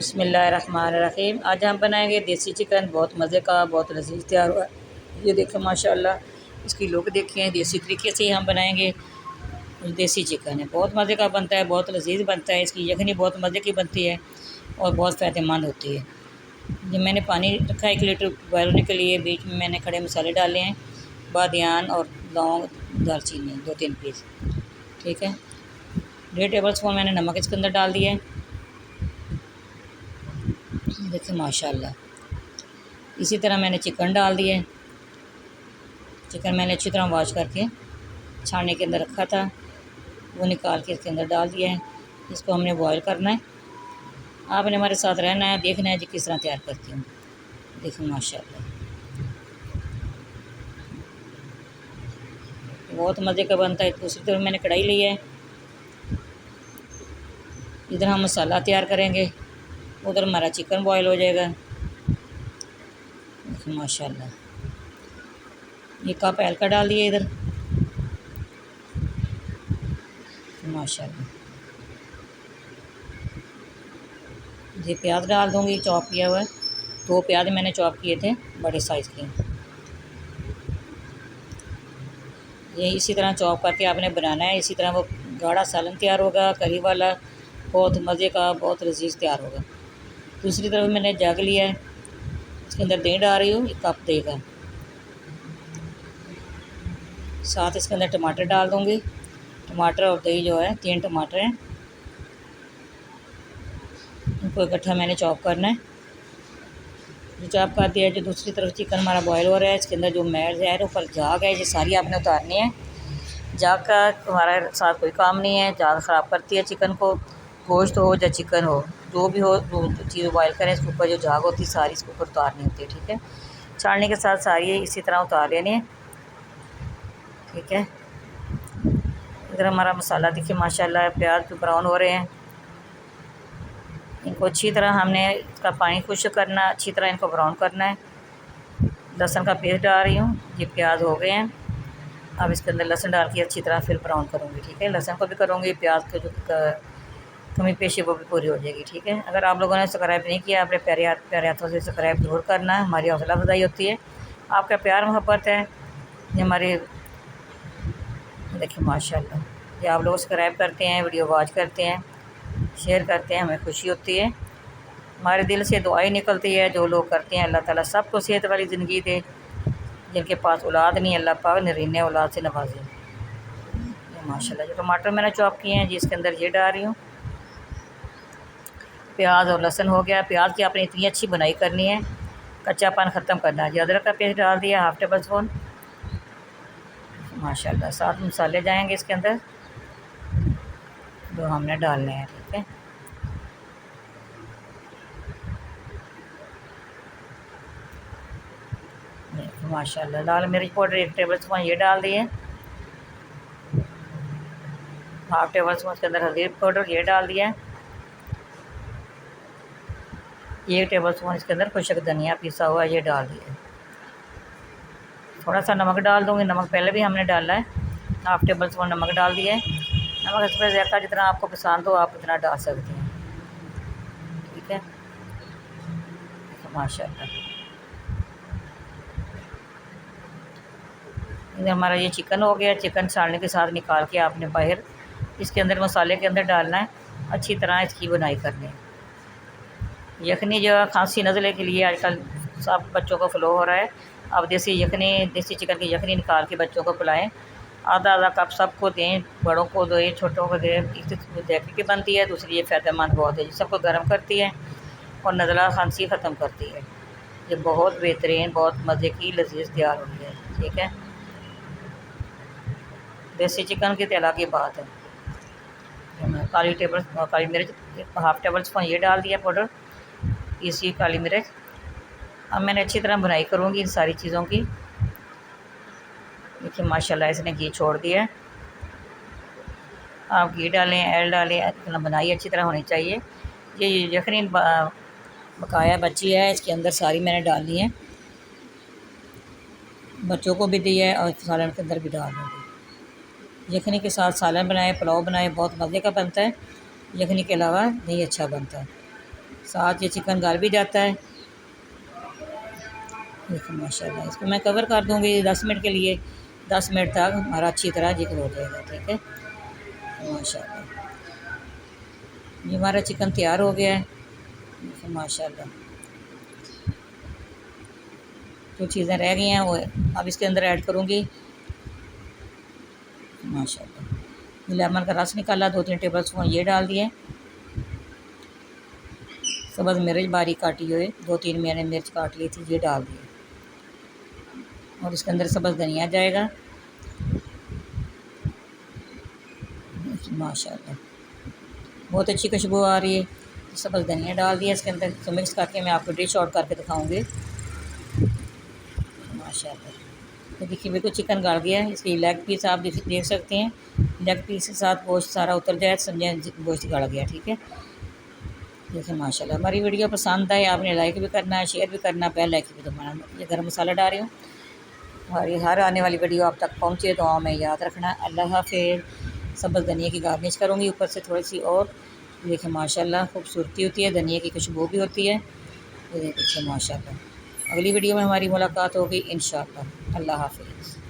बिस्मिल्लाहिर्रहमानिर्रहीम। आज हम बनाएंगे देसी चिकन। बहुत मज़े का, बहुत लजीज तैयार हुआ। ये देखें माशाल्लाह, इसकी लुक देखें। देसी तरीके से ही हम बनाएंगे। देसी चिकन है, बहुत मज़े का बनता है, बहुत लजीज बनता है। इसकी यखनी बहुत मज़े की बनती है और बहुत फ़ायदेमंद होती है। ये मैंने पानी रखा है 1 लीटर बॉयल होने के लिए। बीच में मैंने खड़े मसाले डाले हैं, बादियान और लौंग, दालचीनी 2-3 पीस। ठीक है, 1.5 टेबल स्पून मैंने नमक इसके अंदर डाल दिया है। देखिए माशाल्लाह, इसी तरह मैंने चिकन डाल दिया है। चिकन मैंने अच्छी तरह वॉश करके छानने के अंदर रखा था, वो निकाल के इसके अंदर डाल दिया है। इसको हमने बॉयल करना है। आपने हमारे साथ रहना है, देखना है जी किस तरह तैयार करती हूँ। देखिए माशाल्लाह, बहुत मज़े का बनता है। दूसरी तरफ मैंने कढ़ाई ली है, इधर हम मसाला तैयार करेंगे, उधर हमारा चिकन बॉयल हो जाएगा। देखिए माशाल्लाह, ये कप हल्का डाल दिए इधर। माशाल्लाह, ये प्याज डाल दूँगी चॉप किया हुआ है। 2 प्याज मैंने चॉप किए थे, बड़े साइज़ के। ये इसी तरह चॉप करके आपने बनाना है। इसी तरह वो गाढ़ा सालन तैयार होगा, करी वाला, बहुत मज़े का, बहुत लजीज तैयार होगा। दूसरी तरफ मैंने जग लिया है, इसके अंदर दही डाल रही हूँ, 1 कप दही का। साथ इसके अंदर टमाटर डाल दूँगी। टमाटर और दही जो है, 3 टमाटर हैं, इनको इकट्ठा मैंने चॉप करना है। जो चॉप कर दिया है, जो दूसरी तरफ चिकन हमारा बॉयल हो रहा है, इसके अंदर जो मैल है, ऊपर झाग है, ये सारी आपने उतारनी है। झाग का हमारे साथ कोई काम नहीं है, झाग ख़राब करती है चिकन को। गोश्त हो या चिकन हो, जो भी हो, जो चीज़ बॉयल करें, इसके ऊपर जो झाग होती है सारी इसके ऊपर उतारनी होती है। ठीक है, छानने के साथ सारी इसी तरह उतार लेनी है। ठीक है, इधर हमारा मसाला देखिए माशाल्लाह, प्याज भी ब्राउन हो रहे हैं। इनको अच्छी तरह हमने इसका पानी खुश्क करना, अच्छी तरह इनको ब्राउन करना है। लहसुन का पेस्ट डाल रही हूँ, ये प्याज हो गए हैं। अब इसके अंदर लहसुन डाल के अच्छी तरह फिर ब्राउन करूँगी। ठीक है, लहसुन को भी करूँगी, प्याज को जो कमी पेशी वो भी पूरी हो जाएगी। ठीक है, अगर आप लोगों ने सब्सक्राइब नहीं किया, अपने प्यारे हाथों से सब्सक्राइब ज़रूर करना है, हमारी हौसला अफजाई होती है। आपका प्यार मोहब्बत है ये हमारे। देखिए माशाल्लाह, ये आप लोग सब्सक्राइब करते हैं, वीडियो वॉच करते हैं, शेयर करते हैं, हमें खुशी होती है। हमारे दिल से दुआएं निकलती है जो लोग करते हैं। अल्लाह ताला सबको सेहत वाली ज़िंदगी दे। जिनके पास औलाद नहीं, अल्लाह पाक नरीने औलाद से नवाजे। माशाल्लाह, जो टमाटर मैंने चॉप किए हैं, जिसके अंदर ये डाल रही हूँ। प्याज और लहसुन हो गया। प्याज की आपने इतनी अच्छी बनाई करनी है, कच्चापन ख़त्म करना है। अदरक का पेस्ट डाल दिया, 1/2 टेबल स्पून। माशाल्लाह, 7 मसाले जाएंगे इसके अंदर जो हमने डालने हैं। ठीक है, माशाल्लाह, लाल मिर्च पाउडर 1 टेबल स्पून ये डाल दिए। 1/2 टेबल स्पून इसके अंदर हल्दी पाउडर ये डाल दिया। 1 टेबल स्पून इसके अंदर खुशक धनिया पिसा हुआ ये डाल दिया। थोड़ा सा नमक डाल दूँगी, नमक पहले भी हमने डाला है। 1/2 टेबल स्पून नमक डाल दिया है। नमक इस पर ज़्यादा जितना आपको पसंद हो आप उतना डाल सकते हैं। ठीक है, माशाल्लाह, इधर हमारा ये चिकन हो गया। चिकन छालने के साथ निकाल के आपने बाहर इसके अंदर मसाले के अंदर डालना है। अच्छी तरह इसकी बुनाई करनी है। यखनी जो है खांसी नज़ले के लिए आजकल सब बच्चों को फ़्लो हो रहा है। अब देसी यखनी, देसी चिकन की यखनी निकाल के बच्चों को पिलाएं। आधा कप सबको दें, बड़ों को दें, छोटों को दें। एक तो देखने की बनती है, दूसरी ये फ़ायदेमंद बहुत है, सबको गर्म करती है और नज़ला खांसी ख़त्म करती है। ये बहुत बेहतरीन, बहुत मज़े की लजीज तैयार हुई है। ठीक है, देसी चिकन की तेला की बात है। काली मिर्च 1/2 टेबल स्पून ये डाल दिया पाउडर, इसी काली मिर्च। अब मैंने अच्छी तरह बुनाई करूँगी इन सारी चीज़ों की। देखिए माशाल्लाह, इसने घी छोड़ दिया है। आप घी डालें, ऑयल डालें, इतना बुनाई अच्छी तरह होनी चाहिए। ये यखनी बकाया बची है, इसके अंदर सारी मैंने डालनी है। बच्चों को भी दी है और सालन के अंदर भी डाल दूँगी। यखनी के साथ सालन बनाए, पुलाव बनाए, बहुत मज़े का बनता है। यखनी के अलावा नहीं अच्छा बनता है। साथ ये चिकन गल भी जाता है। देखो माशाल्लाह, इसको मैं कवर कर दूँगी 10 मिनट के लिए। 10 मिनट तक हमारा अच्छी तरह जिक्र हो जाएगा। ठीक है, माशाल्लाह ये हमारा चिकन तैयार हो गया है। देखो माशाल्लाह, जो चीज़ें रह गई हैं वो अब इसके अंदर ऐड करूँगी। माशाल्लाह लेमन का रस निकाला, 2-3 टेबल स्पून ये डाल दिए। सब्ज़ मिर्च बारीक काटी हुई 2-3 मैंने मिर्च काट ली थी, ये डाल दिए। और इसके अंदर सब्ज़ धनिया जाएगा। माशाल्लाह बहुत अच्छी खुशबू आ रही है। सब्ज़ धनिया डाल दिया इसके अंदर। तो मिक्स करके मैं आपको डिश आउट करके दिखाऊंगी। माशाल्लाह तो देखिए बिल्कुल चिकन गल गया है। इसकी लेग पीस आप देख सकते हैं। लेग पीस के साथ गोश्त सारा उतर जाए, समझे गोश्त गल गया। ठीक है, देखिए माशाल्लाह हमारी वीडियो पसंद आए आपने लाइक भी करना है, शेयर भी करना, बेल लाइक भी दबाना। ये गर्म मसाला डाल रही हूँ और ये हर आने वाली वीडियो आप तक पहुँचे तो में याद रखना। अल्लाह हाफ़िज़। सब्ज़ धनिया की गार्निश करूँगी ऊपर से थोड़ी सी और। देखिए माशाल्लाह खूबसूरती होती है, धनिया की खुशबू भी होती है। ये देखिए माशाल्लाह। अगली वीडियो में हमारी मुलाकात होगी इंशाअल्लाह। अल्लाह हाफ़िज़।